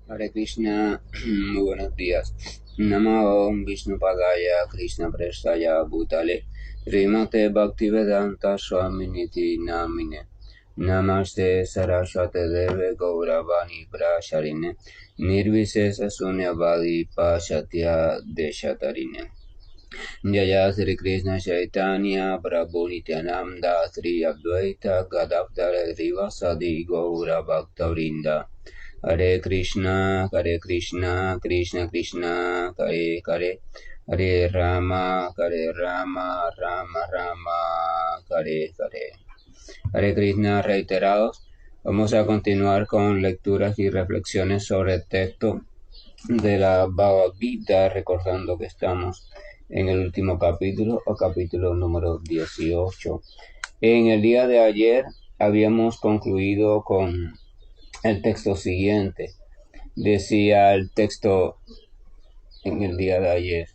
Hare Krishna, muy buenos días. Namo Vishnu Padaya Krishna Prestaya Bhutale Srimate Bhaktivedanta Swaminiti Namine Namaste Saraswate Deve Gauravani Prasharine Nirvisesa Sunyavadi Pashatya Deshatarine Jaya Sri Krishna Chaitanya Prabhu Nityananda Sri Advaita Gadadhara Srivasadi Gaura Bhaktavrinda Hare Krishna, Krishna Krishna, Hare Hare, Hare Rama, Rama Rama, Hare Hare. Hare Krishna reiterados. Vamos a continuar con lecturas y reflexiones sobre el texto de la Bhagavad Gita, recordando que estamos en el último capítulo, o capítulo número 18. En el día de ayer habíamos concluido con el texto siguiente. Decía el texto en el día de ayer.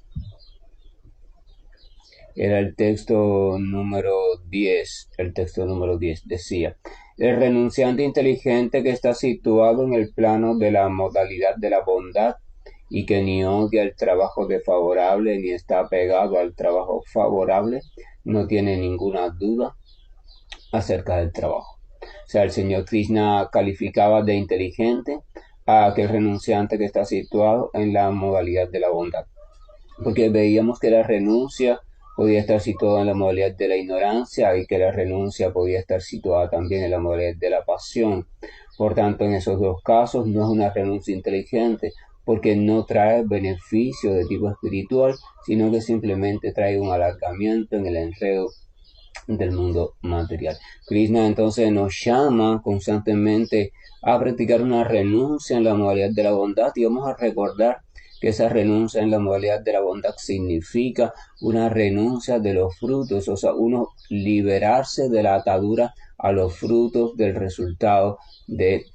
Era el texto número 10. El texto número 10 decía: el renunciante inteligente que está situado en el plano de la modalidad de la bondad y que ni odia el trabajo desfavorable ni está apegado al trabajo favorable, no tiene ninguna duda acerca del trabajo. O sea, el señor Krishna calificaba de inteligente a aquel renunciante que está situado en la modalidad de la bondad. Porque veíamos que la renuncia podía estar situada en la modalidad de la ignorancia y que la renuncia podía estar situada también en la modalidad de la pasión. Por tanto, en esos dos casos no es una renuncia inteligente, porque no trae beneficio de tipo espiritual, sino que simplemente trae un alargamiento en el enredo del mundo material. Krishna entonces nos llama constantemente a practicar una renuncia en la modalidad de la bondad, y vamos a recordar que esa renuncia en la modalidad de la bondad significa una renuncia de los frutos, o sea, uno liberarse de la atadura a los frutos del resultado de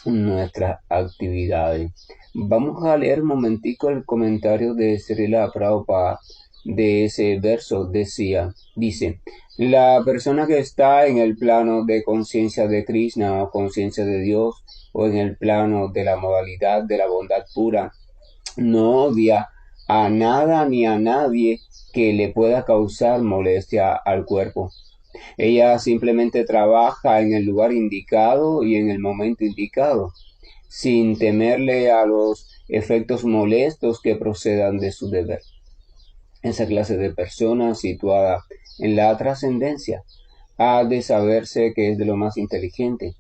nuestras actividades. Vamos a leer un momentico el comentario de Srila Prabhupada de ese verso. Dice: la persona que está en el plano de conciencia de Krishna o conciencia de Dios, o en el plano de la modalidad de la bondad pura, no odia a nada ni a nadie que le pueda causar molestia al cuerpo. Ella simplemente trabaja en el lugar indicado y en el momento indicado, sin temerle a los efectos molestos que procedan de su deber. Esa clase de persona situada en la trascendencia ha de saberse que es de lo más inteligente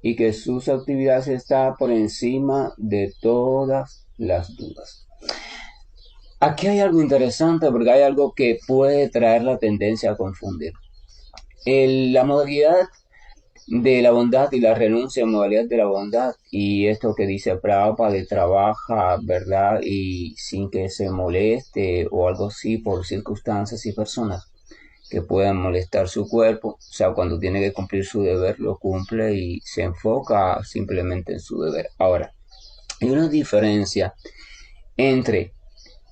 y que sus actividades están por encima de todas las dudas. Aquí hay algo interesante, porque hay algo que puede traer la tendencia a confundir. La modalidad de la bondad y la renuncia en modalidad de la bondad, y esto que dice Prabhupada de trabaja, ¿verdad? Y sin que se moleste o algo así por circunstancias y personas que puedan molestar su cuerpo. O sea, cuando tiene que cumplir su deber, lo cumple y se enfoca simplemente en su deber. Ahora, hay una diferencia entre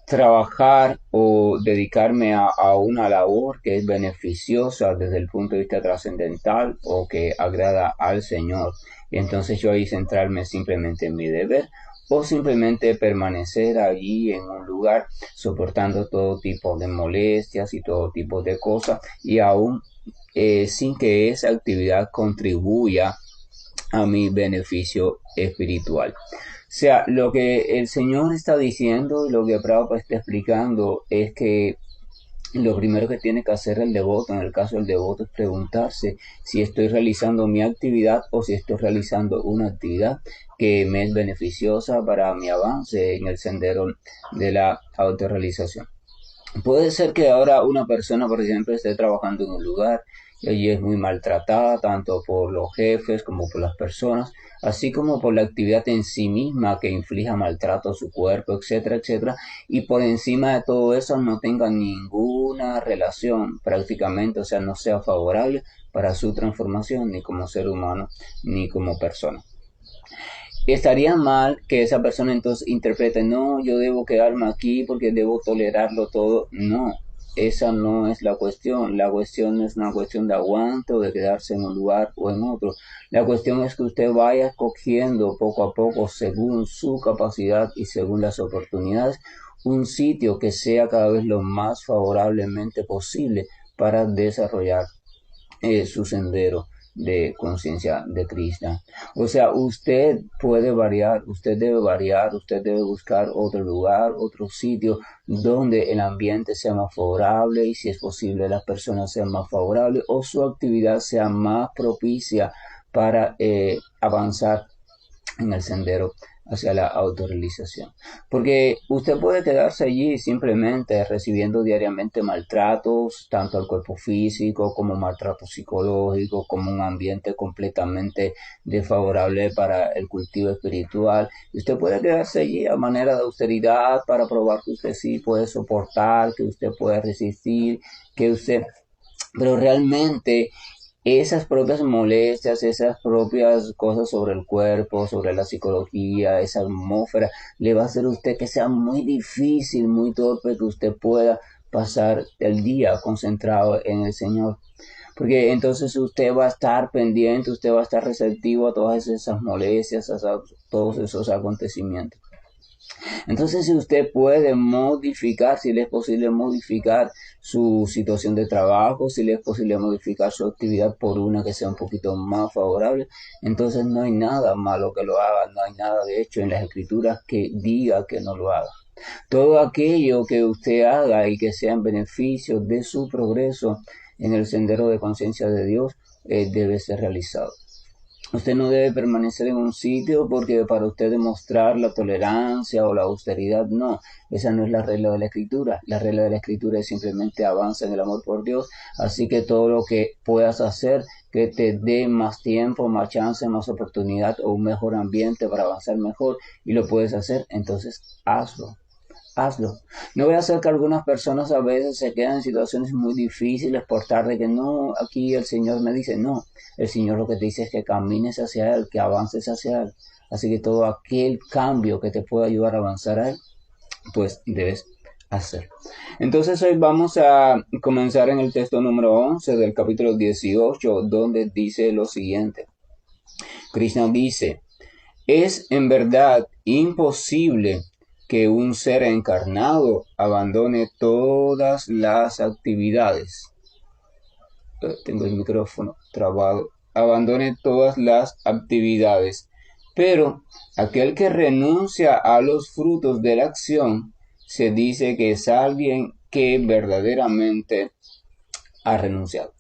trabajar o dedicarme a una labor que es beneficiosa desde el punto de vista trascendental o que agrada al Señor, y entonces yo ahí centrarme simplemente en mi deber, o simplemente permanecer allí en un lugar soportando todo tipo de molestias y todo tipo de cosas, y aún sin que esa actividad contribuya a mi beneficio espiritual. O sea, lo que el Señor está diciendo y lo que Prabhupada está explicando es que lo primero que tiene que hacer el devoto, en el caso del devoto, es preguntarse si estoy realizando mi actividad o si estoy realizando una actividad que me es beneficiosa para mi avance en el sendero de la autorrealización. Puede ser que ahora una persona, por ejemplo, esté trabajando en un lugar y allí es muy maltratada, tanto por los jefes como por las personas, así como por la actividad en sí misma que inflija maltrato a su cuerpo, etcétera, etcétera, y por encima de todo eso no tenga ninguna relación prácticamente, o sea, no sea favorable para su transformación ni como ser humano ni como persona. Estaría mal que esa persona entonces interprete: no, yo debo quedarme aquí porque debo tolerarlo todo. No, esa no es la cuestión. La cuestión no es una cuestión de aguante o de quedarse en un lugar o en otro. La cuestión es que usted vaya escogiendo poco a poco, según su capacidad y según las oportunidades, un sitio que sea cada vez lo más favorablemente posible para desarrollar su sendero de conciencia de Krishna. O sea, usted puede variar, usted debe buscar otro lugar, otro sitio donde el ambiente sea más favorable y si es posible las personas sean más favorables o su actividad sea más propicia para avanzar en el sendero hacia la autorrealización. Porque usted puede quedarse allí simplemente recibiendo diariamente maltratos, tanto al cuerpo físico como maltrato psicológico, como un ambiente completamente desfavorable para el cultivo espiritual. Y usted puede quedarse allí a manera de austeridad para probar que usted sí puede soportar, que usted puede resistir, que usted... Pero realmente esas propias molestias, esas propias cosas sobre el cuerpo, sobre la psicología, esa atmósfera, le va a hacer a usted que sea muy difícil, muy torpe que usted pueda pasar el día concentrado en el Señor. Porque entonces usted va a estar pendiente, usted va a estar receptivo a todas esas molestias, a todos esos acontecimientos. Entonces, si usted puede modificar, si le es posible modificar su situación de trabajo, si le es posible modificar su actividad por una que sea un poquito más favorable, entonces no hay nada malo que lo haga, no hay nada de hecho en las escrituras que diga que no lo haga. Todo aquello que usted haga y que sea en beneficio de su progreso en el sendero de conciencia de Dios, debe ser realizado. Usted no debe permanecer en un sitio porque para usted demostrar la tolerancia o la austeridad, no, esa no es la regla de la escritura. La regla de la escritura es simplemente avanza en el amor por Dios, así que todo lo que puedas hacer que te dé más tiempo, más chance, más oportunidad o un mejor ambiente para avanzar mejor y lo puedes hacer, entonces hazlo. Hazlo. No voy a hacer que algunas personas a veces se quedan en situaciones muy difíciles por tarde que no, aquí el Señor me dice, no, el Señor lo que te dice es que camines hacia Él, que avances hacia Él. Así que todo aquel cambio que te pueda ayudar a avanzar a Él, pues debes hacer. Entonces hoy vamos a comenzar en el texto número 11 del capítulo 18, donde dice lo siguiente. Krishna dice, es en verdad imposible que un ser encarnado abandone todas las actividades. Tengo el micrófono trabado. Abandone todas las actividades. Pero aquel que renuncia a los frutos de la acción, se dice que es alguien que verdaderamente ha renunciado.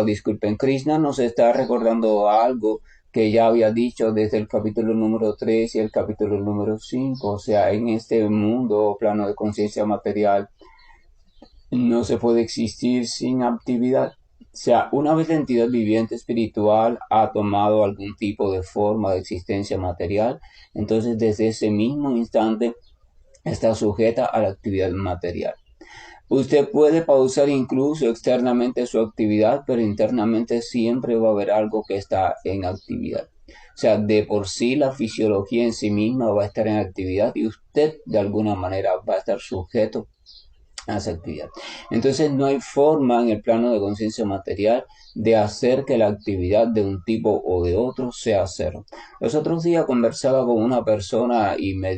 Disculpen, Krishna nos está recordando algo que ya había dicho desde el capítulo número 3 y el capítulo número 5, o sea, en este mundo plano de conciencia material no se puede existir sin actividad. O sea, una vez la entidad viviente espiritual ha tomado algún tipo de forma de existencia material, entonces desde ese mismo instante está sujeta a la actividad material. Usted puede pausar incluso externamente su actividad, pero internamente siempre va a haber algo que está en actividad. O sea, de por sí la fisiología en sí misma va a estar en actividad y usted de alguna manera va a estar sujeto a esa actividad. Entonces no hay forma en el plano de conciencia material de hacer que la actividad de un tipo o de otro sea cero. Los otros días conversaba con una persona y me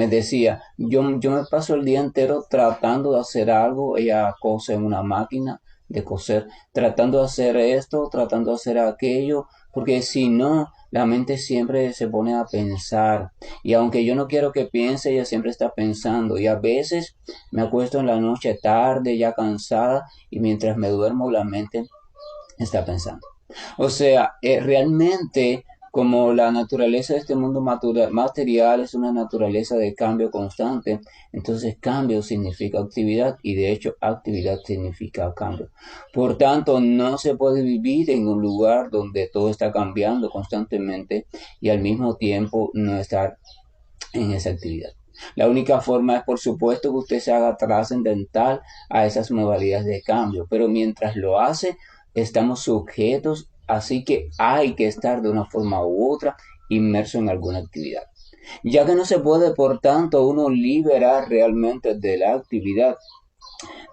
decía, yo me paso el día entero tratando de hacer algo, ella cose en una máquina de coser, tratando de hacer esto, tratando de hacer aquello, porque si no, la mente siempre se pone a pensar, y aunque yo no quiero que piense, ella siempre está pensando, y a veces me acuesto en la noche tarde, ya cansada, y mientras me duermo la mente está pensando. O sea, realmente como la naturaleza de este mundo material es una naturaleza de cambio constante, entonces cambio significa actividad y de hecho actividad significa cambio. Por tanto, no se puede vivir en un lugar donde todo está cambiando constantemente y al mismo tiempo no estar en esa actividad. La única forma es, por supuesto, que usted se haga trascendental a esas modalidades de cambio, pero mientras lo hace, estamos sujetos, así que hay que estar de una forma u otra inmerso en alguna actividad. Ya que no se puede, por tanto, uno liberar realmente de la actividad,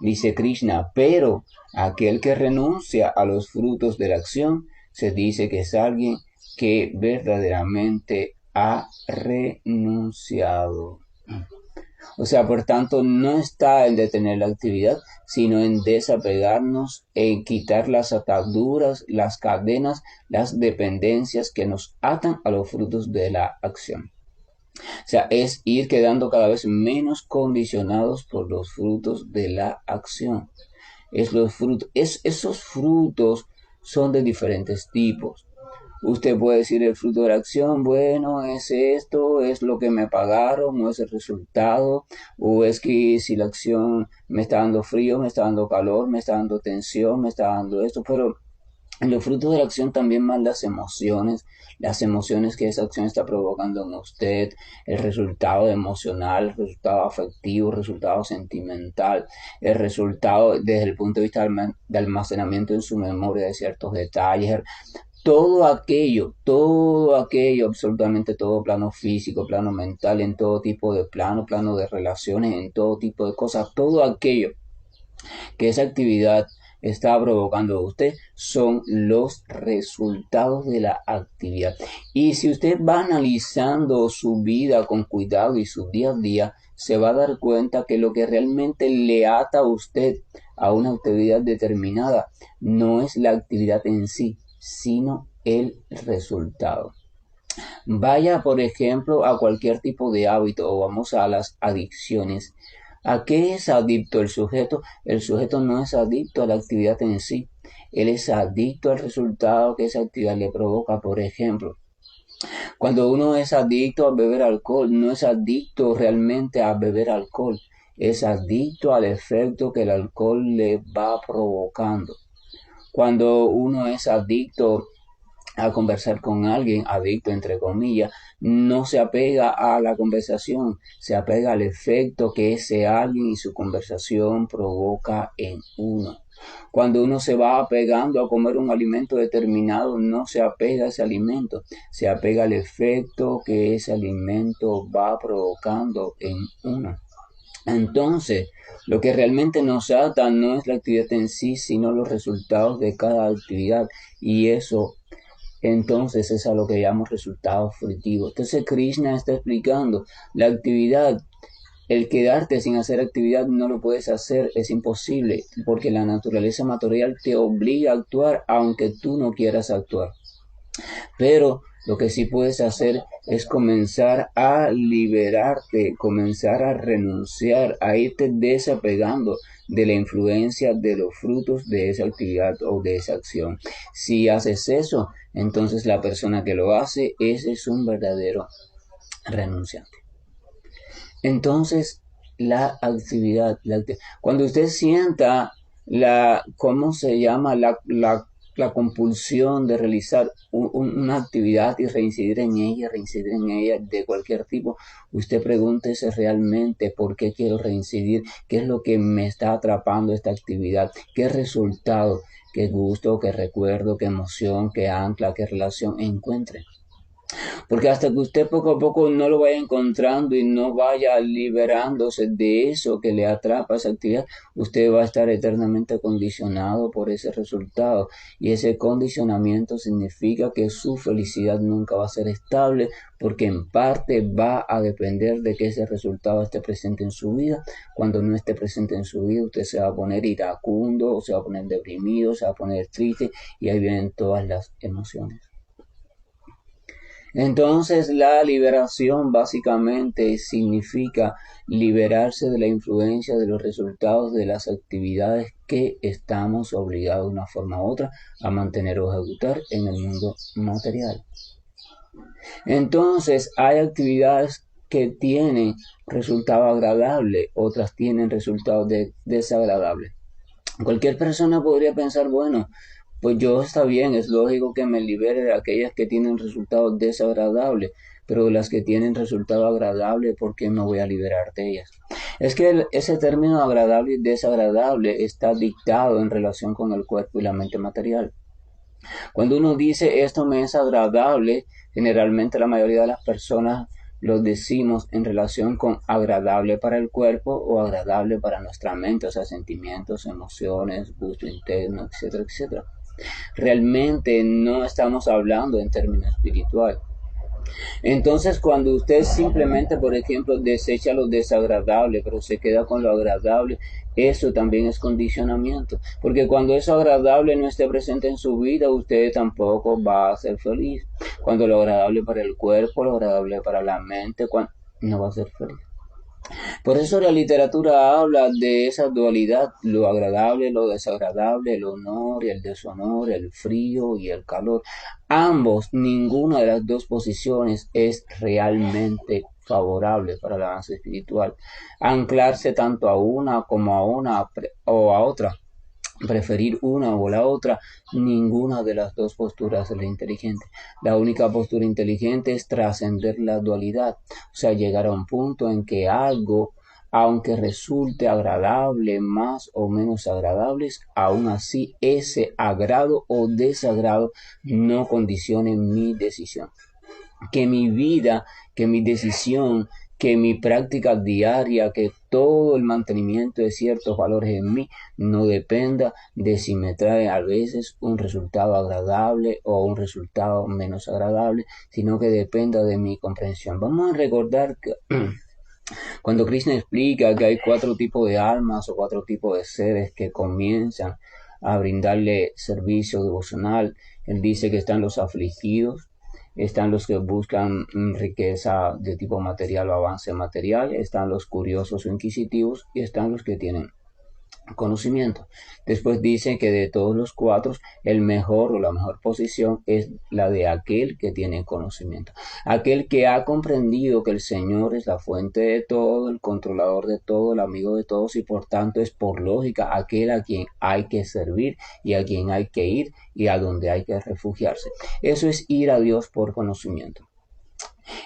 dice Krishna, pero aquel que renuncia a los frutos de la acción, se dice que es alguien que verdaderamente ha renunciado. O sea, por tanto, no está en detener la actividad, sino en desapegarnos, en quitar las ataduras, las cadenas, las dependencias que nos atan a los frutos de la acción. O sea, es ir quedando cada vez menos condicionados por los frutos de la acción. Esos frutos son de diferentes tipos. Usted puede decir el fruto de la acción, bueno, es esto, es lo que me pagaron, o es el resultado, o es que si la acción me está dando frío, me está dando calor, me está dando tensión, me está dando esto, pero en los frutos de la acción también van las emociones que esa acción está provocando en usted, el resultado emocional, el resultado afectivo, el resultado sentimental, el resultado desde el punto de vista de almacenamiento en su memoria de ciertos detalles, todo aquello, absolutamente todo, plano físico, plano mental, en todo tipo de plano de relaciones, en todo tipo de cosas, todo aquello que esa actividad está provocando a usted son los resultados de la actividad. Y si usted va analizando su vida con cuidado y su día a día, se va a dar cuenta que lo que realmente le ata a usted a una actividad determinada no es la actividad en sí, sino el resultado. Vaya, por ejemplo, a cualquier tipo de hábito o vamos a las adicciones. ¿A qué es adicto el sujeto? El sujeto no es adicto a la actividad en sí. Él es adicto al resultado que esa actividad le provoca. Por ejemplo, cuando uno es adicto a beber alcohol, no es adicto realmente a beber alcohol. Es adicto al efecto que el alcohol le va provocando. Cuando uno es adicto a conversar con alguien, adicto entre comillas, no se apega a la conversación, se apega al efecto que ese alguien y su conversación provoca en uno. Cuando uno se va apegando a comer un alimento determinado, no se apega a ese alimento, se apega al efecto que ese alimento va provocando en uno. Entonces, lo que realmente nos ata no es la actividad en sí, sino los resultados de cada actividad. Y eso entonces es a lo que llamamos resultados fruitivos. Entonces Krishna está explicando la actividad, el quedarte sin hacer actividad no lo puedes hacer, es imposible, porque la naturaleza material te obliga a actuar aunque tú no quieras actuar. Pero lo que sí puedes hacer es comenzar a liberarte, comenzar a renunciar, a irte desapegando de la influencia de los frutos de esa actividad o de esa acción. Si haces eso, entonces la persona que lo hace, ese es un verdadero renunciante. Entonces, cuando usted sienta ¿cómo se llama? La compulsión de realizar una actividad y reincidir en ella de cualquier tipo, usted pregúntese realmente por qué quiero reincidir, qué es lo que me está atrapando esta actividad, qué resultado, qué gusto, qué recuerdo, qué emoción, qué ancla, qué relación encuentre. Porque hasta que usted poco a poco no lo vaya encontrando y no vaya liberándose de eso que le atrapa esa actividad, usted va a estar eternamente condicionado por ese resultado. Y ese condicionamiento significa que su felicidad nunca va a ser estable, porque en parte va a depender de que ese resultado esté presente en su vida. Cuando no esté presente en su vida, usted se va a poner iracundo, o se va a poner deprimido, se va a poner triste, y ahí vienen todas las emociones. Entonces la liberación básicamente significa liberarse de la influencia de los resultados de las actividades que estamos obligados de una forma u otra a mantener o ejecutar en el mundo material. Entonces hay actividades que tienen resultado agradable, otras tienen resultado desagradable. Cualquier persona podría pensar, bueno, pues yo está bien, es lógico que me libere de aquellas que tienen resultados desagradables, pero de las que tienen resultado agradable, ¿por qué me voy a liberar de ellas? Es que ese término agradable y desagradable está dictado en relación con el cuerpo y la mente material. Cuando uno dice esto me es agradable, generalmente la mayoría de las personas lo decimos en relación con agradable para el cuerpo o agradable para nuestra mente, o sea, sentimientos, emociones, gusto interno, etcétera, etcétera. Realmente no estamos hablando en términos espirituales. Entonces, cuando usted simplemente, por ejemplo, desecha lo desagradable, pero se queda con lo agradable, eso también es condicionamiento. Porque cuando eso agradable no esté presente en su vida, usted tampoco va a ser feliz. Cuando lo agradable para el cuerpo, lo agradable para la mente, no va a ser feliz. Por eso la literatura habla de esa dualidad, lo agradable, lo desagradable, el honor y el deshonor, el frío y el calor. Ambos, ninguna de las dos posiciones es realmente favorable para el avance espiritual. Anclarse tanto a una como a una o a otra, preferir una o la otra, ninguna de las dos posturas es la inteligente. La única postura inteligente es trascender la dualidad, o sea, llegar a un punto en que algo, aunque resulte agradable, más o menos agradables, aún así ese agrado o desagrado no condicione mi decisión. Que mi vida, que mi decisión, que mi práctica diaria, que todo el mantenimiento de ciertos valores en mí no dependa de si me trae a veces un resultado agradable o un resultado menos agradable, sino que dependa de mi comprensión. Vamos a recordar que cuando Krishna explica que hay 4 tipos de almas o 4 tipos de seres que comienzan a brindarle servicio devocional, él dice que están los afligidos, están los que buscan riqueza de tipo material o avance material, están los curiosos o inquisitivos y están los que tienen conocimiento. Después dice que de todos los 4, el mejor o la mejor posición es la de aquel que tiene conocimiento. Aquel que ha comprendido que el Señor es la fuente de todo, el controlador de todo, el amigo de todos y por tanto es por lógica aquel a quien hay que servir y a quien hay que ir y a donde hay que refugiarse. Eso es ir a Dios por conocimiento.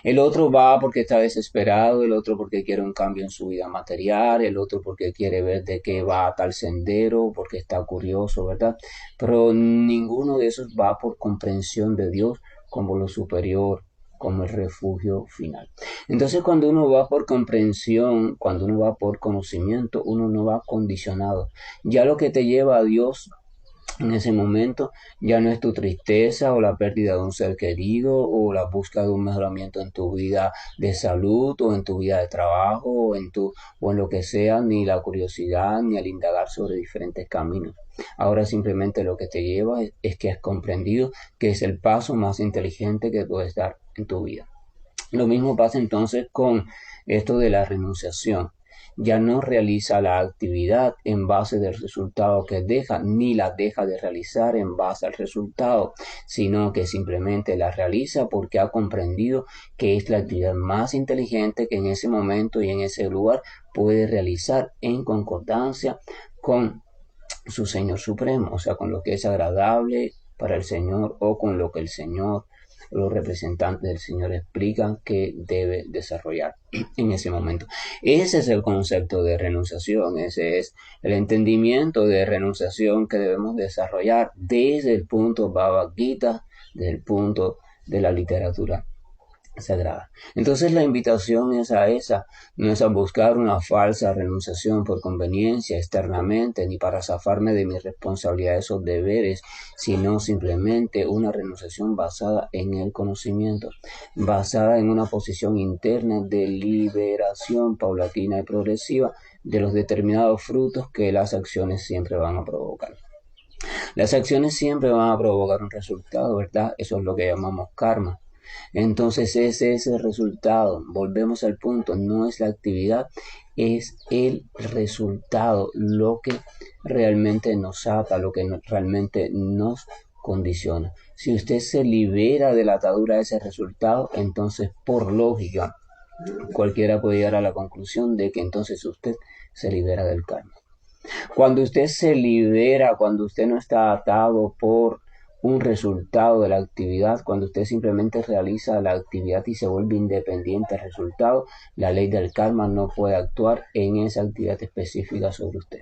El otro va porque está desesperado, el otro porque quiere un cambio en su vida material, el otro porque quiere ver de qué va a tal sendero, porque está curioso, ¿verdad? Pero ninguno de esos va por comprensión de Dios como lo superior, como el refugio final. Entonces, cuando uno va por comprensión, cuando uno va por conocimiento, uno no va condicionado. Ya lo que te lleva a Dios en ese momento ya no es tu tristeza o la pérdida de un ser querido o la búsqueda de un mejoramiento en tu vida de salud o en tu vida de trabajo o en lo que sea, ni la curiosidad ni el indagar sobre diferentes caminos. Ahora simplemente lo que te lleva es que has comprendido que es el paso más inteligente que puedes dar en tu vida. Lo mismo pasa entonces con esto de la renunciación. Ya no realiza la actividad en base del resultado que deja, ni la deja de realizar en base al resultado, sino que simplemente la realiza porque ha comprendido que es la actividad más inteligente que en ese momento y en ese lugar puede realizar en concordancia con su Señor Supremo, o sea, con lo que es agradable para el Señor o con lo que el Señor, los representantes del Señor explican que debe desarrollar en ese momento. Ese es el concepto de renunciación, ese es el entendimiento de renunciación que debemos desarrollar desde el punto Bhagavad Gita, desde el punto de la literatura sagrada. Entonces la invitación es a esa, no es a buscar una falsa renunciación por conveniencia externamente, ni para zafarme de mis responsabilidades o deberes, sino simplemente una renunciación basada en el conocimiento, basada en una posición interna de liberación paulatina y progresiva de los determinados frutos que las acciones siempre van a provocar. Las acciones siempre van a provocar un resultado, ¿verdad? Eso es lo que llamamos karma. Entonces ese es el resultado. Volvemos al punto, no es la actividad, es el resultado, lo que realmente nos ata, lo que realmente nos condiciona. Si usted se libera de la atadura de ese resultado, entonces por lógica, cualquiera puede llegar a la conclusión de que entonces usted se libera del karma. Cuando usted se libera, cuando usted no está atado por un resultado de la actividad, cuando usted simplemente realiza la actividad y se vuelve independiente del resultado, la ley del karma no puede actuar en esa actividad específica sobre usted.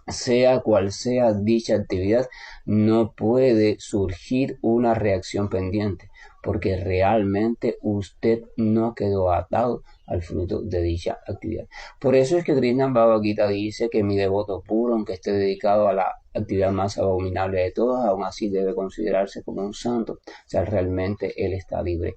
Sea cual sea dicha actividad, no puede surgir una reacción pendiente. porque realmente usted no quedó atado al fruto de dicha actividad. Por eso es que Krishna Bhagavad Gita dice que mi devoto puro, aunque esté dedicado a la actividad más abominable de todas, aún así debe considerarse como un santo. O sea, realmente él está libre.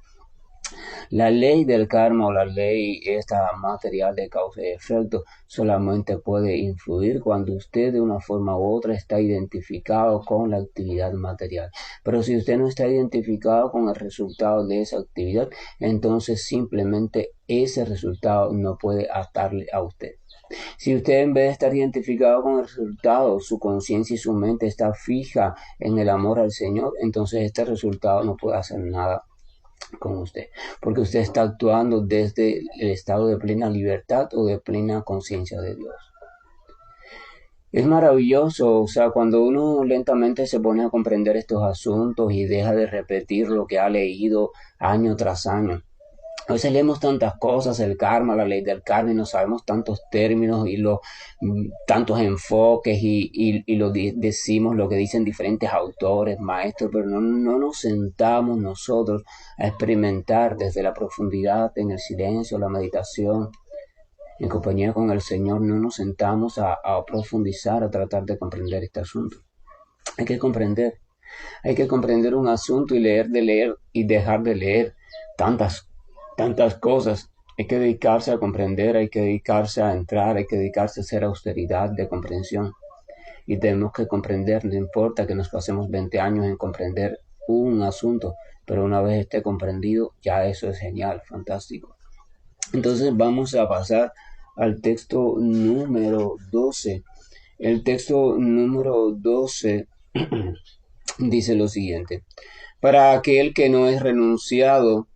La ley del karma o la ley esta material de causa y efecto solamente puede influir cuando usted de una forma u otra está identificado con la actividad material. Pero si usted no está identificado con el resultado de esa actividad, entonces simplemente ese resultado no puede atarle a usted. Si usted en vez de estar identificado con el resultado, su conciencia y su mente está fija en el amor al Señor, entonces este resultado no puede hacer nada con usted, porque usted está actuando desde el estado de plena libertad o de plena conciencia de Dios. Es maravilloso, o sea, cuando uno lentamente se pone a comprender estos asuntos y deja de repetir lo que ha leído año tras año. A veces leemos tantas cosas, el karma, la ley del karma, y no sabemos tantos términos y tantos enfoques y decimos lo que dicen diferentes autores, maestros, pero no nos sentamos nosotros a experimentar desde la profundidad, en el silencio, la meditación, en compañía con el Señor, no nos sentamos a profundizar, a tratar de comprender este asunto. Hay que comprender un asunto y leer de leer y dejar de leer tantas cosas. Hay que dedicarse a comprender, hay que dedicarse a entrar, hay que dedicarse a hacer austeridad de comprensión. Y tenemos que comprender, no importa que nos pasemos 20 años en comprender un asunto, pero una vez esté comprendido, ya eso es genial, fantástico. Entonces vamos a pasar al texto número 12. El texto número 12 dice lo siguiente: para aquel que no es renunciado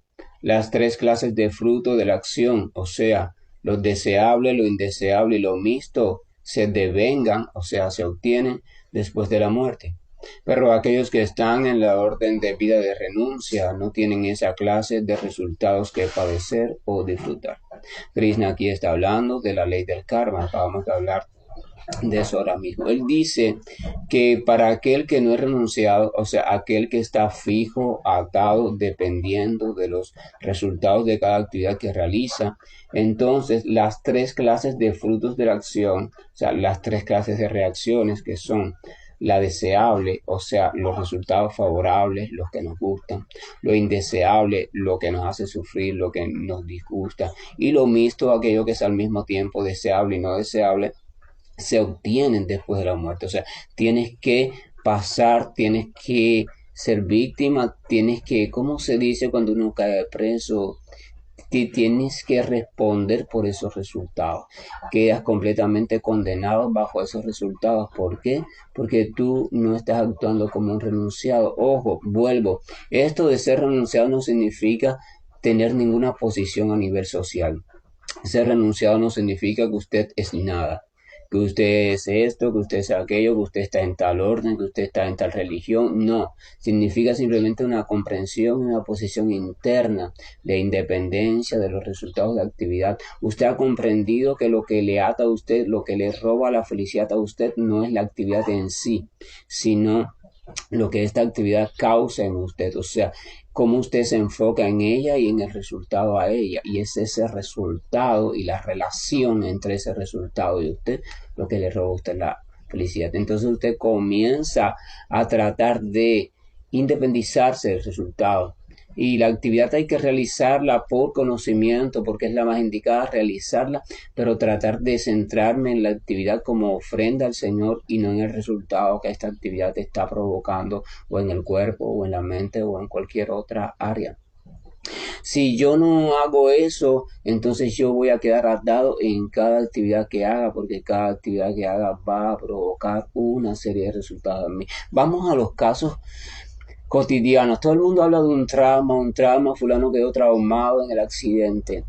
las tres clases de fruto de la acción, o sea, lo deseable, lo indeseable y lo mixto, se devengan, o sea, se obtienen después de la muerte. Pero aquellos que están en la orden de vida de renuncia no tienen esa clase de resultados que padecer o disfrutar. Krishna aquí está hablando de la ley del karma, acabamos de hablar de eso ahora mismo. Él dice que para aquel que no es renunciado, o sea, aquel que está fijo, atado, dependiendo de los resultados de cada actividad que realiza, entonces las tres clases de frutos de la acción, o sea, las tres clases de reacciones que son la deseable, o sea, los resultados favorables, los que nos gustan, lo indeseable, lo que nos hace sufrir, lo que nos disgusta, y lo mixto, aquello que es al mismo tiempo deseable y no deseable, se obtienen después de la muerte. O sea, tienes que pasar, tienes que ser víctima, tienes que, ¿cómo se dice cuando uno cae preso? Tienes que responder por esos resultados. Quedas completamente condenado bajo esos resultados. ¿Por qué? Porque tú no estás actuando como un renunciado. Ojo, vuelvo. Esto de ser renunciado no significa tener ninguna posición a nivel social. Ser renunciado no significa que usted es nada, que usted es esto, que usted es aquello, que usted está en tal orden, que usted está en tal religión. No, significa simplemente una comprensión, una posición interna de independencia de los resultados de actividad. Usted ha comprendido que lo que le ata a usted, lo que le roba la felicidad a usted, no es la actividad en sí, sino lo que esta actividad causa en usted, o sea, cómo usted se enfoca en ella y en el resultado a ella, y es ese resultado y la relación entre ese resultado y usted lo que le roba a usted la felicidad. Entonces usted comienza a tratar de independizarse del resultado, y la actividad hay que realizarla por conocimiento, porque es la más indicada realizarla, pero tratar de centrarme en la actividad como ofrenda al Señor y no en el resultado que esta actividad está provocando, o en el cuerpo, o en la mente, o en cualquier otra área. Si yo no hago eso, entonces yo voy a quedar atado en cada actividad que haga, porque cada actividad que haga va a provocar una serie de resultados en mí. Vamos a los casos cotidianos. Todo el mundo habla de un trauma, fulano quedó traumado en el accidente,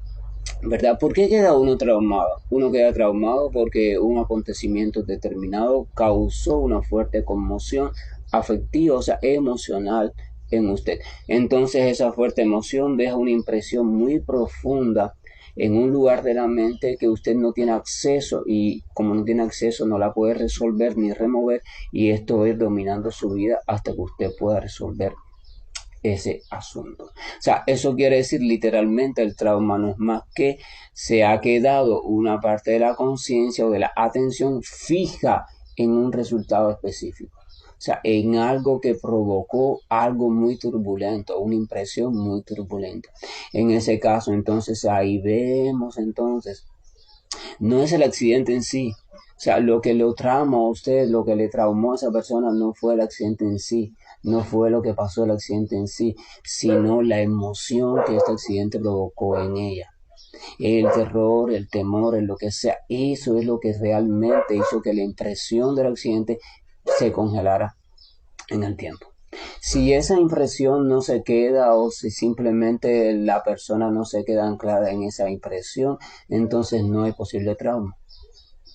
¿verdad? ¿Por qué queda uno traumado? Uno queda traumado porque un acontecimiento determinado causó una fuerte conmoción afectiva, o sea, emocional en usted. Entonces esa fuerte emoción deja una impresión muy profunda en un lugar de la mente que usted no tiene acceso, y como no tiene acceso no la puede resolver ni remover, y esto es dominando su vida hasta que usted pueda resolver ese asunto. O sea, eso quiere decir literalmente el trauma no es más que se ha quedado una parte de la conciencia o de la atención fija en un resultado específico. O sea, en algo que provocó algo muy turbulento, una impresión muy turbulenta. En ese caso, entonces, ahí vemos, entonces, no es el accidente en sí. O sea, lo que lo trauma a usted, lo que le traumó a esa persona no fue el accidente en sí, no fue lo que pasó el accidente en sí, sino la emoción que este accidente provocó en ella. El terror, el temor, lo que sea, eso es lo que realmente hizo que la impresión del accidente se congelara en el tiempo. Si esa impresión no se queda o si simplemente la persona no se queda anclada en esa impresión, entonces no hay posible trauma.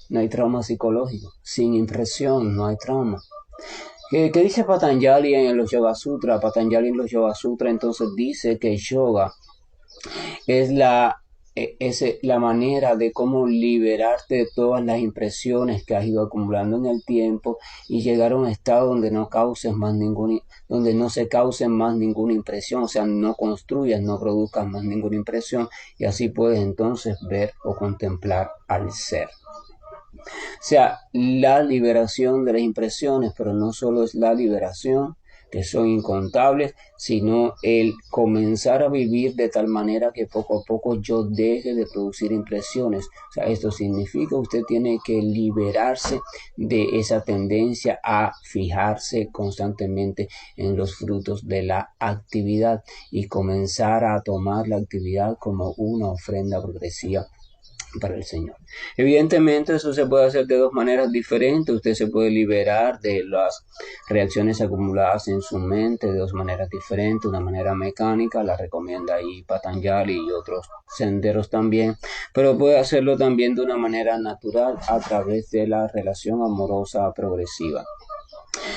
No hay trauma psicológico. Sin impresión no hay trauma. ¿Qué dice Patanjali en los Yoga Sutra? Patanjali en los Yoga Sutra entonces dice que yoga es la manera de cómo liberarte de todas las impresiones que has ido acumulando en el tiempo y llegar a un estado donde no causes más donde no se cause más ninguna impresión, o sea, no construyas, no produzcas más ninguna impresión y así puedes entonces ver o contemplar al ser. O sea, la liberación de las impresiones, pero no solo es la liberación, que son incontables, sino el comenzar a vivir de tal manera que poco a poco yo deje de producir impresiones. O sea, esto significa que usted tiene que liberarse de esa tendencia a fijarse constantemente en los frutos de la actividad y comenzar a tomar la actividad como una ofrenda progresiva para el Señor. Evidentemente eso se puede hacer de dos maneras diferentes. Usted se puede liberar de las reacciones acumuladas en su mente de dos maneras diferentes. Una manera mecánica, la recomienda ahí Patanjali y otros senderos también, pero puede hacerlo también de una manera natural a través de la relación amorosa progresiva.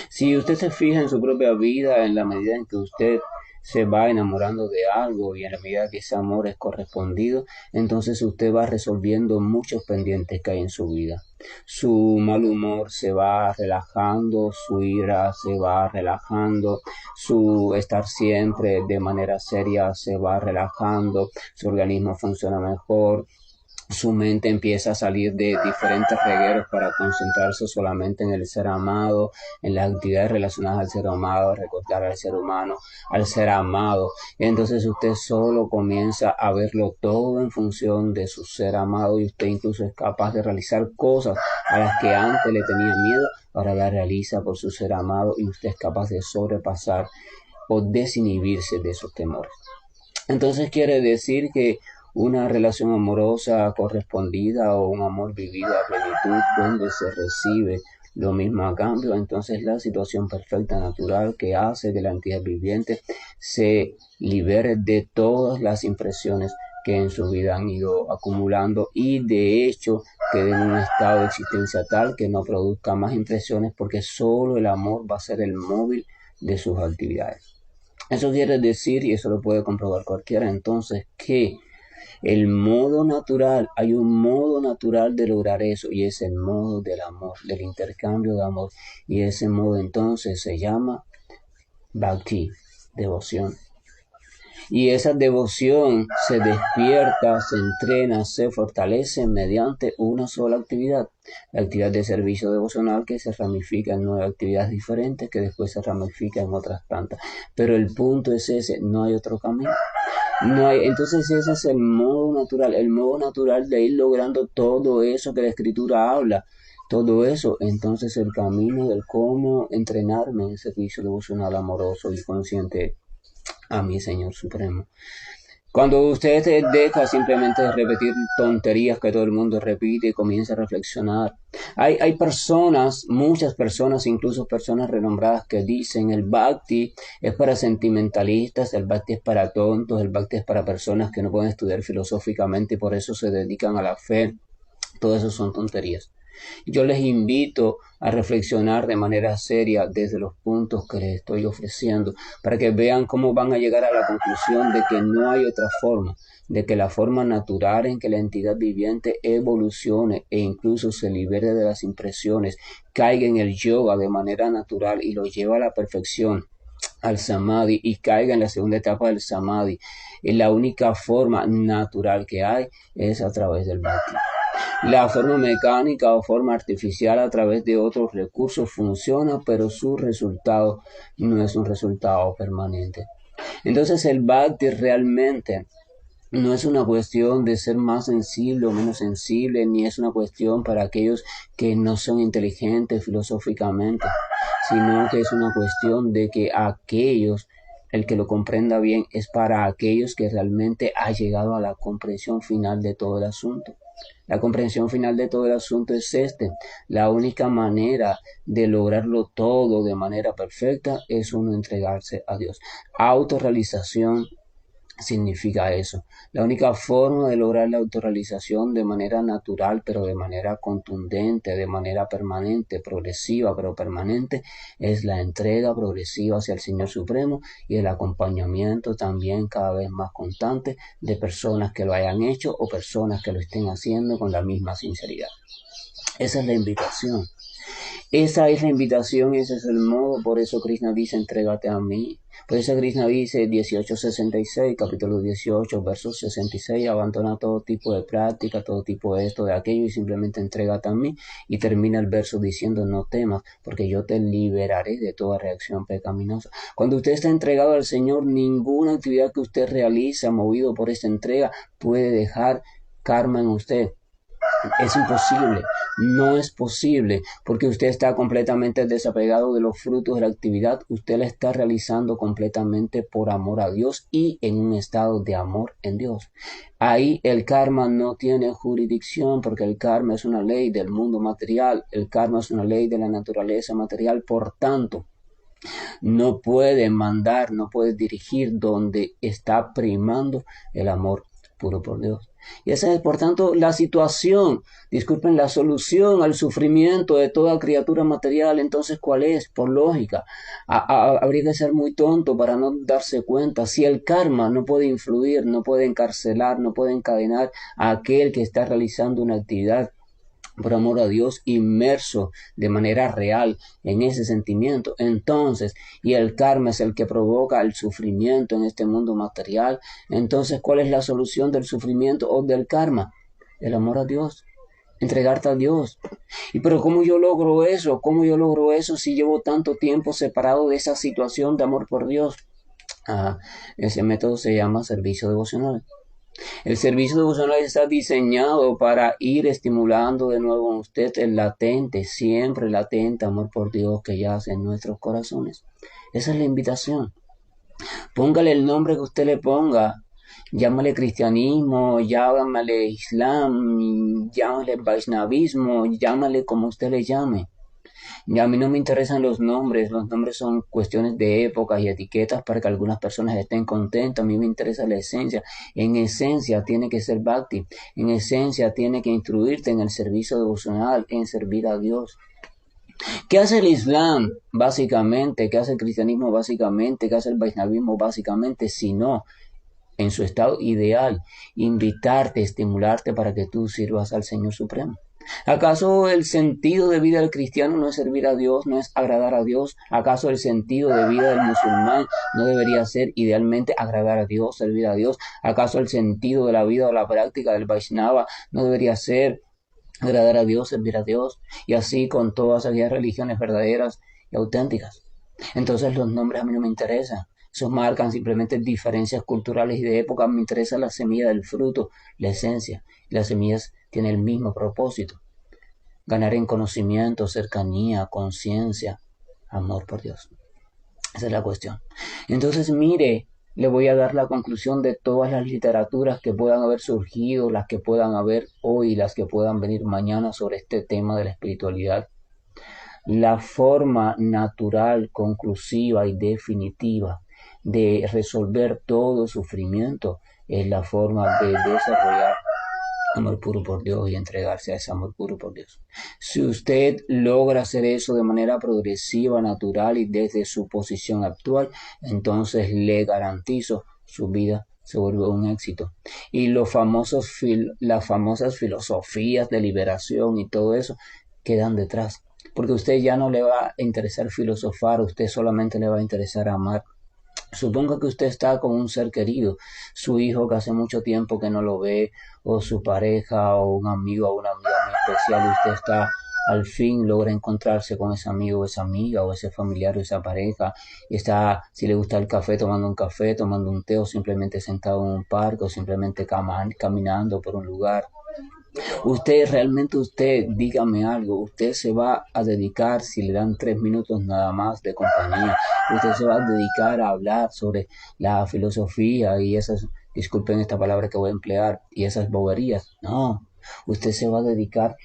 Si usted se fija en su propia vida, en la medida en que usted se va enamorando de algo y en la medida que ese amor es correspondido, entonces usted va resolviendo muchos pendientes que hay en su vida. Su mal humor se va relajando, su ira se va relajando, su estar siempre de manera seria se va relajando, su organismo funciona mejor, su mente empieza a salir de diferentes regueros para concentrarse solamente en el ser amado, en las actividades relacionadas al ser amado, recordar al ser humano, al ser amado. Y entonces usted solo comienza a verlo todo en función de su ser amado y usted incluso es capaz de realizar cosas a las que antes le tenía miedo, ahora la realiza por su ser amado y usted es capaz de sobrepasar o desinhibirse de esos temores. Entonces quiere decir que una relación amorosa correspondida o un amor vivido a plenitud donde se recibe lo mismo a cambio, entonces la situación perfecta natural que hace que la entidad viviente se libere de todas las impresiones que en su vida han ido acumulando y de hecho quede en un estado de existencia tal que no produzca más impresiones porque solo el amor va a ser el móvil de sus actividades. Eso quiere decir, y eso lo puede comprobar cualquiera, entonces, que el modo natural, hay un modo natural de lograr eso, y es el modo del amor, del intercambio de amor, y ese modo entonces se llama Bhakti, devoción. Y esa devoción se despierta, se entrena, se fortalece mediante una sola actividad. La actividad de servicio devocional que se ramifica en 9 actividades diferentes que después se ramifica en otras tantas. Pero el punto es ese, no hay otro camino. No hay, entonces ese es el modo natural de ir logrando todo eso que la escritura habla. Todo eso, entonces el camino del cómo entrenarme en el servicio devocional amoroso y consciente a mi Señor Supremo. Cuando usted deja simplemente de repetir tonterías que todo el mundo repite y comienza a reflexionar. Hay personas, muchas personas, incluso personas renombradas que dicen el Bhakti es para sentimentalistas, el Bhakti es para tontos, el Bhakti es para personas que no pueden estudiar filosóficamente y por eso se dedican a la fe. Todo eso son tonterías. Yo les invito a reflexionar de manera seria desde los puntos que les estoy ofreciendo para que vean cómo van a llegar a la conclusión de que no hay otra forma, de que la forma natural en que la entidad viviente evolucione e incluso se libere de las impresiones, caiga en el yoga de manera natural y lo lleva a la perfección al samadhi y caiga en la segunda etapa del samadhi. Y la única forma natural que hay es a través del bhakti. La forma mecánica o forma artificial a través de otros recursos funciona, pero su resultado no es un resultado permanente. Entonces el bhakti realmente no es una cuestión de ser más sensible o menos sensible, ni es una cuestión para aquellos que no son inteligentes filosóficamente, sino que es una cuestión de que aquellos, el que lo comprenda bien, es para aquellos que realmente ha llegado a la comprensión final de todo el asunto. La comprensión final de todo el asunto es la única manera de lograrlo todo de manera perfecta es uno entregarse a Dios. Autorrealización significa eso. La única forma de lograr la autorrealización de manera natural, pero de manera contundente, de manera permanente, progresiva, pero permanente, es la entrega progresiva hacia el Señor Supremo y el acompañamiento también cada vez más constante de personas que lo hayan hecho o personas que lo estén haciendo con la misma sinceridad. Esa es la invitación. Esa es la invitación, ese es el modo, por eso Krishna dice, entrégate a mí. Por eso Krishna dice, 1866, capítulo 18, verso 66, abandona todo tipo de práctica, todo tipo de esto, de aquello, y simplemente entrégate a mí. Y termina el verso diciendo, no temas, porque yo te liberaré de toda reacción pecaminosa. Cuando usted está entregado al Señor, ninguna actividad que usted realiza, movido por esta entrega, puede dejar karma en usted. Es imposible, no es posible, porque usted está completamente desapegado de los frutos de la actividad, usted la está realizando completamente por amor a Dios y en un estado de amor en Dios. Ahí el karma no tiene jurisdicción, porque el karma es una ley del mundo material, el karma es una ley de la naturaleza material, por tanto, no puede mandar, no puede dirigir donde está primando el amor puro por Dios. Y esa es, por tanto, la situación, disculpen, la solución al sufrimiento de toda criatura material. Entonces, ¿cuál es? Por lógica, habría que ser muy tonto para no darse cuenta. Si el karma no puede influir, no puede encarcelar, no puede encadenar a aquel que está realizando una actividad por amor a Dios, inmerso de manera real en ese sentimiento, entonces, y el karma es el que provoca el sufrimiento en este mundo material, entonces, ¿cuál es la solución del sufrimiento o del karma? El amor a Dios, entregarte a Dios. Y pero ¿cómo yo logro eso? ¿Cómo yo logro eso si llevo tanto tiempo separado de esa situación de amor por Dios? Ese método se llama servicio devocional. El servicio devocional está diseñado para ir estimulando de nuevo en usted el latente, siempre latente amor por Dios que yace en nuestros corazones. Esa es la invitación. Póngale el nombre que usted le ponga. Llámale cristianismo, llámale islam, llámale vaishnavismo, llámale como usted le llame. Y a mí no me interesan los nombres son cuestiones de épocas y etiquetas para que algunas personas estén contentas, a mí me interesa la esencia, en esencia tiene que ser bhakti, en esencia tiene que instruirte en el servicio devocional, en servir a Dios. ¿Qué hace el Islam básicamente? ¿Qué hace el cristianismo básicamente? ¿Qué hace el vaishnavismo básicamente? Si no, en su estado ideal, invitarte, estimularte para que tú sirvas al Señor Supremo. ¿Acaso el sentido de vida del cristiano no es servir a Dios, no es agradar a Dios? ¿Acaso el sentido de vida del musulmán no debería ser idealmente agradar a Dios, servir a Dios? ¿Acaso el sentido de la vida o la práctica del Vaishnava no debería ser agradar a Dios, servir a Dios? Y así con todas aquellas religiones verdaderas y auténticas. Entonces los nombres a mí no me interesan. Esos marcan simplemente diferencias culturales y de época. Me interesa la semilla del fruto, la esencia. Las semillas tienen el mismo propósito. Ganar en conocimiento, cercanía, conciencia, amor por Dios. Esa es la cuestión. Entonces, mire, le voy a dar la conclusión de todas las literaturas que puedan haber surgido, las que puedan haber hoy, las que puedan venir mañana sobre este tema de la espiritualidad. La forma natural, conclusiva y definitiva de resolver todo sufrimiento es la forma de desarrollar amor puro por Dios y entregarse a ese amor puro por Dios. Si usted logra hacer eso de manera progresiva, natural y desde su posición actual, entonces le garantizo su vida se vuelve un éxito. Y las famosas filosofías de liberación y todo eso quedan detrás. porque a usted ya no le va a interesar filosofar, a usted solamente le va a interesar amar. Suponga que usted está con un ser querido, su hijo que hace mucho tiempo que no lo ve, o su pareja, o un amigo, o una amiga muy especial, y usted está, al fin logra encontrarse con ese amigo, o esa amiga, o ese familiar, o esa pareja, y está, si le gusta el café, tomando un café, tomando un té, o simplemente sentado en un parque, o simplemente caminando por un lugar. Usted, dígame algo, usted se va a dedicar, si le dan 3 minutos nada más de compañía, usted se va a dedicar a hablar sobre la filosofía y esas, disculpen esta palabra que voy a emplear, y esas boberías. No, usted se va a dedicar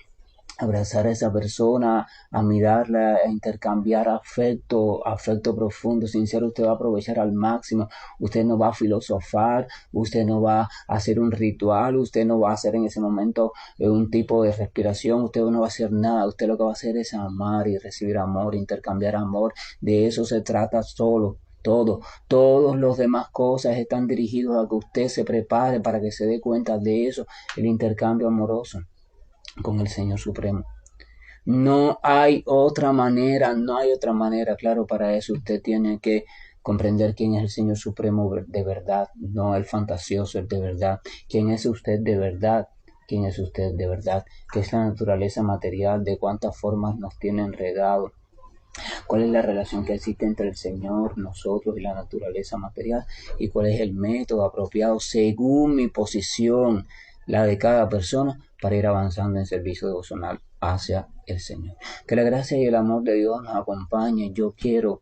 abrazar a esa persona, a mirarla, a intercambiar afecto, afecto profundo, sincero, usted va a aprovechar al máximo, usted no va a filosofar, usted no va a hacer un ritual, usted no va a hacer en ese momento un tipo de respiración, usted no va a hacer nada, usted lo que va a hacer es amar y recibir amor, intercambiar amor, de eso se trata solo. Todos los demás cosas están dirigidos a que usted se prepare para que se dé cuenta de eso, el intercambio amoroso con el Señor Supremo. No hay otra manera, no hay otra manera, claro, para eso usted tiene que comprender quién es el Señor Supremo de verdad, no el fantasioso, el de verdad. ¿Quién es usted de verdad? ¿Quién es usted de verdad? ¿Qué es la naturaleza material? ¿De cuántas formas nos tiene enredado? ¿Cuál es la relación que existe entre el Señor, nosotros y la naturaleza material? ¿Y cuál es el método apropiado según mi posición, la de cada persona, para ir avanzando en servicio devocional hacia el Señor? Que la gracia y el amor de Dios nos acompañen. Yo quiero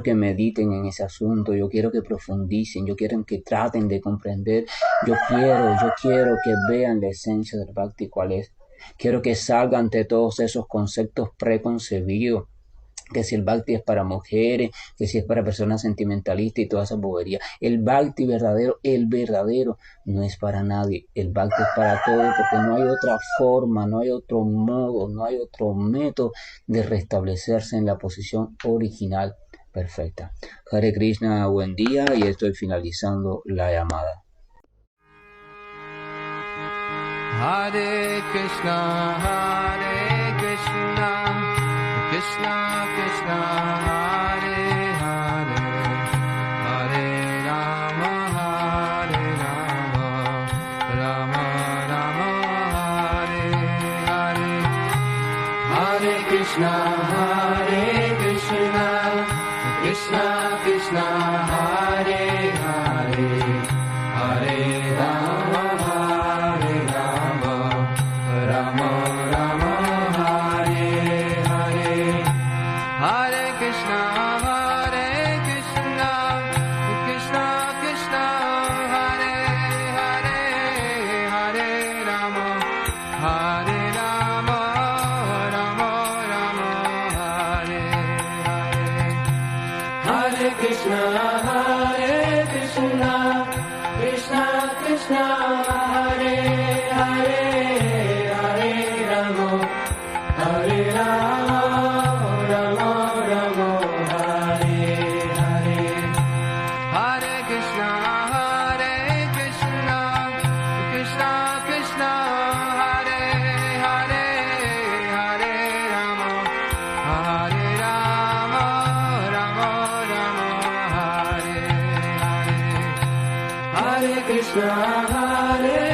que mediten en ese asunto, yo quiero que profundicen, yo quiero que traten de comprender, yo quiero que vean la esencia del Bhakti cuál es. Quiero que salgan de todos esos conceptos preconcebidos, que si el Bhakti es para mujeres, que si es para personas sentimentalistas y toda esa bobería. El Bhakti verdadero, el verdadero, no es para nadie. El Bhakti es para todos, porque no hay otra forma, no hay otro modo, no hay otro método de restablecerse en la posición original perfecta. Hare Krishna, buen día, y estoy finalizando la llamada. Hare Krishna, Hare Krishna, Krishna Krishna, Hare Hare, Hare Rama, Hare Rama, Rama Rama, Hare Hare, Hare Krishna, Hare Krishna, Krishna Krishna, Hare Hare, Hare Rama, Hare Rama, Rama Rama, Hare Hare, Hare Krishna, Hare Krishna, Krishna Krishna, Hare Hare, Hare Rama, Hare Rama, Rama Rama, Hare Hare, Hare Krishna, Hare Krishna, Krishna Krishna, Hare Hare, Hare Rama, Hare Rama, Rama Rama, Hare Hare, Hare Krishna, Hare Krishna, Krishna Krishna, Hare Hare, Hare Rama, Hare Rama, Rama Rama, Hare Hare, Hare Krishna, Hare